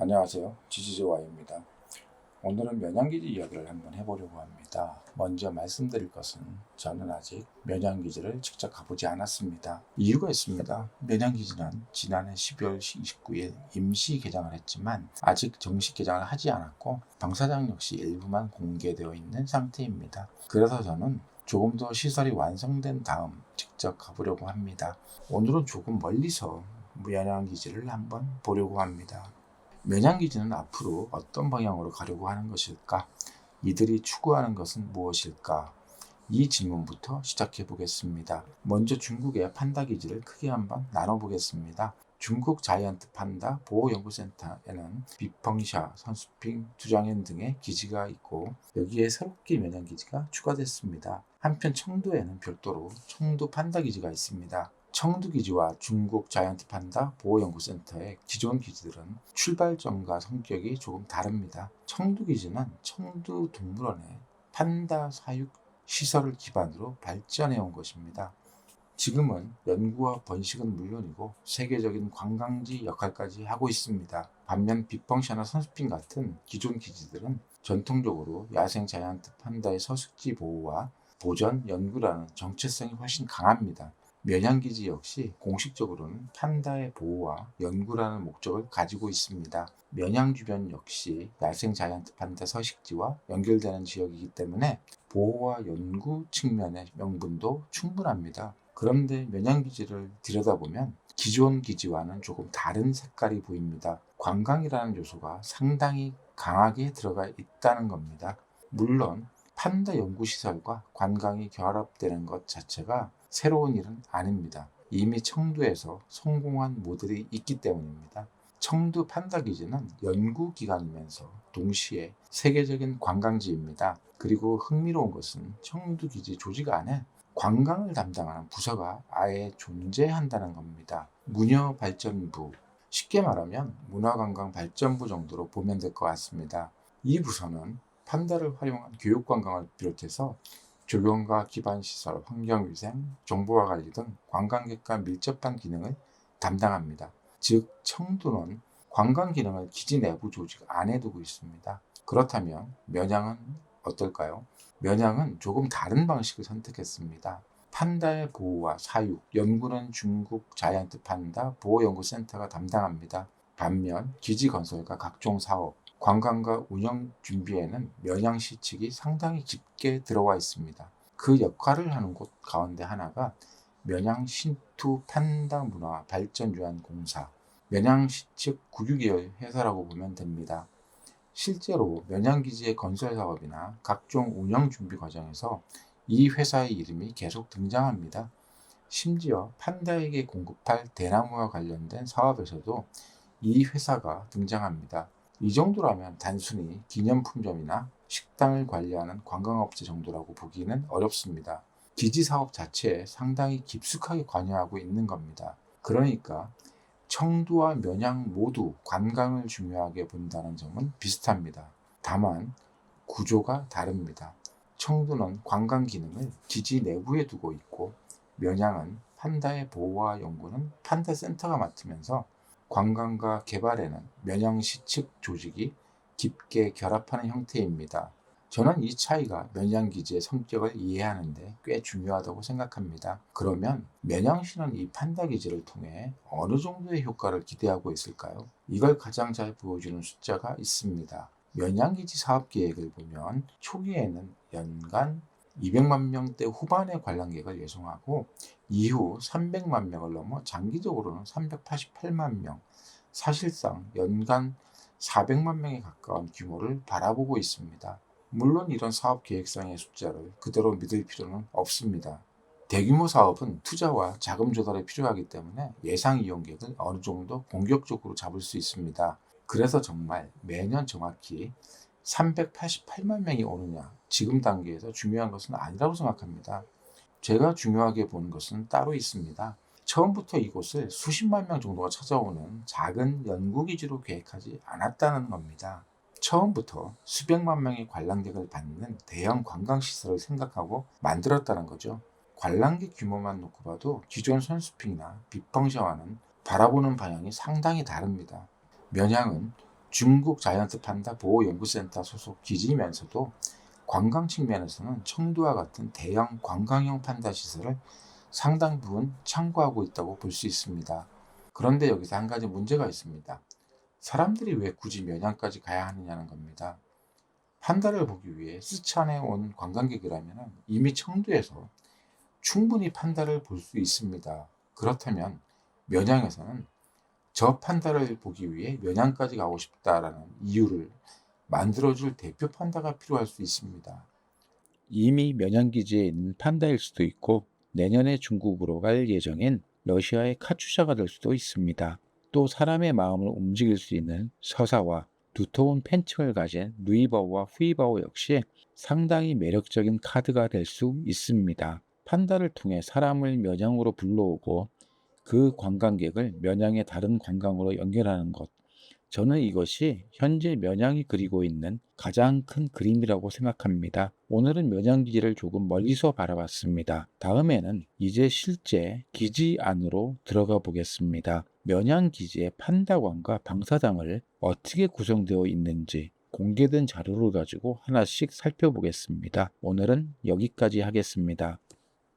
안녕하세요. 지지조와입니다. 오늘은 면양기지 이야기를 한번 해보려고 합니다. 먼저 말씀드릴 것은 저는 아직 면양기지를 직접 가보지 않았습니다. 이유가 있습니다. 면양기지는 지난해 12월 29일 임시 개장을 했지만 아직 정식 개장을 하지 않았고 방사장 역시 일부만 공개되어 있는 상태입니다. 그래서 저는 조금 더 시설이 완성된 다음 직접 가보려고 합니다. 오늘은 조금 멀리서 면양기지를 한번 보려고 합니다. 면양기지는 앞으로 어떤 방향으로 가려고 하는 것일까? 이들이 추구하는 것은 무엇일까? 이 질문부터 시작해 보겠습니다. 먼저 중국의 판다 기지를 크게 한번 나눠보겠습니다. 중국 자이언트 판다 보호연구센터에는 비펑샤, 선수핑, 두장현 등의 기지가 있고 여기에 새롭게 면양기지가 추가됐습니다. 한편 청도에는 별도로 청도 판다 기지가 있습니다. 청두기지와 중국 자이언트 판다 보호연구센터의 기존 기지들은 출발점과 성격이 조금 다릅니다. 청두기지는 청두동물원의 판다 사육 시설을 기반으로 발전해 온 것입니다. 지금은 연구와 번식은 물론이고 세계적인 관광지 역할까지 하고 있습니다. 반면 비펑샤나 선수핑 같은 기존 기지들은 전통적으로 야생 자이언트 판다의 서식지 보호와 보전, 연구라는 정체성이 훨씬 강합니다. 면양기지 역시 공식적으로는 판다의 보호와 연구라는 목적을 가지고 있습니다. 면양 주변 역시 야생 자이언트 판다 서식지와 연결되는 지역이기 때문에 보호와 연구 측면의 명분도 충분합니다. 그런데 면양기지를 들여다보면 기존 기지와는 조금 다른 색깔이 보입니다. 관광이라는 요소가 상당히 강하게 들어가 있다는 겁니다. 물론 판다 연구시설과 관광이 결합되는 것 자체가 새로운 일은 아닙니다. 이미 청두에서 성공한 모델이 있기 때문입니다. 청두 판다 기지는 연구기관이면서 동시에 세계적인 관광지입니다. 그리고 흥미로운 것은 청두 기지 조직 안에 관광을 담당하는 부서가 아예 존재한다는 겁니다. 문여발전부, 쉽게 말하면 문화관광발전부 정도로 보면 될 것 같습니다. 이 부서는 판다를 활용한 교육관광을 비롯해서 조경과 기반시설, 환경위생, 정보와 관리 등 관광객과 밀접한 기능을 담당합니다. 즉 청두는 관광 기능을 기지 내부 조직 안에 두고 있습니다. 그렇다면 면양은 어떨까요? 면양은 조금 다른 방식을 선택했습니다. 판다의 보호와 사육, 연구는 중국 자이언트 판다 보호연구센터가 담당합니다. 반면 기지 건설과 각종 사업, 관광과 운영 준비에는 면양시 측이 상당히 깊게 들어와 있습니다. 그 역할을 하는 곳 가운데 하나가 면양신투 판다문화발전유한공사, 면양시 측 국유계열 회사라고 보면 됩니다. 실제로 면양기지의 건설 사업이나 각종 운영 준비 과정에서 이 회사의 이름이 계속 등장합니다. 심지어 판다에게 공급할 대나무와 관련된 사업에서도 이 회사가 등장합니다. 이 정도라면 단순히 기념품점이나 식당을 관리하는 관광업체 정도라고 보기는 어렵습니다. 기지 사업 자체에 상당히 깊숙하게 관여하고 있는 겁니다. 그러니까 청두와 면양 모두 관광을 중요하게 본다는 점은 비슷합니다. 다만 구조가 다릅니다. 청두는 관광 기능을 기지 내부에 두고 있고 면양은 판다의 보호와 연구는 판다 센터가 맡으면서 관광과 개발에는 면양시 측 조직이 깊게 결합하는 형태입니다. 저는 이 차이가 면양기지의 성격을 이해하는 데 꽤 중요하다고 생각합니다. 그러면 면양시는 이 판다 기지를 통해 어느 정도의 효과를 기대하고 있을까요? 이걸 가장 잘 보여주는 숫자가 있습니다. 면양기지 사업계획을 보면 초기에는 연간 200만 명대 후반의 관람객을 예상하고 이후 300만 명을 넘어 장기적으로는 388만 명, 사실상 연간 400만 명에 가까운 규모를 바라보고 있습니다. 물론 이런 사업 계획상의 숫자를 그대로 믿을 필요는 없습니다. 대규모 사업은 투자와 자금 조달이 필요하기 때문에 예상 이용객을 어느 정도 공격적으로 잡을 수 있습니다. 그래서 정말 매년 정확히 388만 명이 오느냐, 지금 단계에서 중요한 것은 아니라고 생각합니다. 제가 중요하게 보는 것은 따로 있습니다. 처음부터 이곳을 수십만 명 정도가 찾아오는 작은 연구기지로 계획하지 않았다는 겁니다. 처음부터 수백만 명의 관람객을 받는 대형 관광시설을 생각하고 만들었다는 거죠. 관람객 규모만 놓고 봐도 기존 선수핑이나 비펑샤와는 바라보는 방향이 상당히 다릅니다. 면양은 중국 자이언트 판다 보호연구센터 소속 기지면서도 관광 측면에서는 청두와 같은 대형 관광형 판다 시설을 상당 부분 참고하고 있다고 볼 수 있습니다. 그런데 여기서 한 가지 문제가 있습니다. 사람들이 왜 굳이 면양까지 가야 하느냐는 겁니다. 판다를 보기 위해 스촨에 온 관광객이라면 이미 청두에서 충분히 판다를 볼 수 있습니다. 그렇다면 면양에서는 저 판다를 보기 위해 면양까지 가고 싶다라는 이유를 만들어줄 대표 판다가 필요할 수 있습니다. 이미 면양기지에 있는 판다일 수도 있고 내년에 중국으로 갈 예정인 러시아의 카츄샤가 될 수도 있습니다. 또 사람의 마음을 움직일 수 있는 서사와 두터운 팬층을 가진 루이바오와 후이바오 역시 상당히 매력적인 카드가 될 수 있습니다. 판다를 통해 사람을 면양으로 불러오고 그 관광객을 면양의 다른 관광으로 연결하는 것. 저는 이것이 현재 면양이 그리고 있는 가장 큰 그림이라고 생각합니다. 오늘은 면양기지를 조금 멀리서 바라봤습니다. 다음에는 이제 실제 기지 안으로 들어가 보겠습니다. 면양기지의 판다관과 방사장을 어떻게 구성되어 있는지 공개된 자료를 가지고 하나씩 살펴보겠습니다. 오늘은 여기까지 하겠습니다.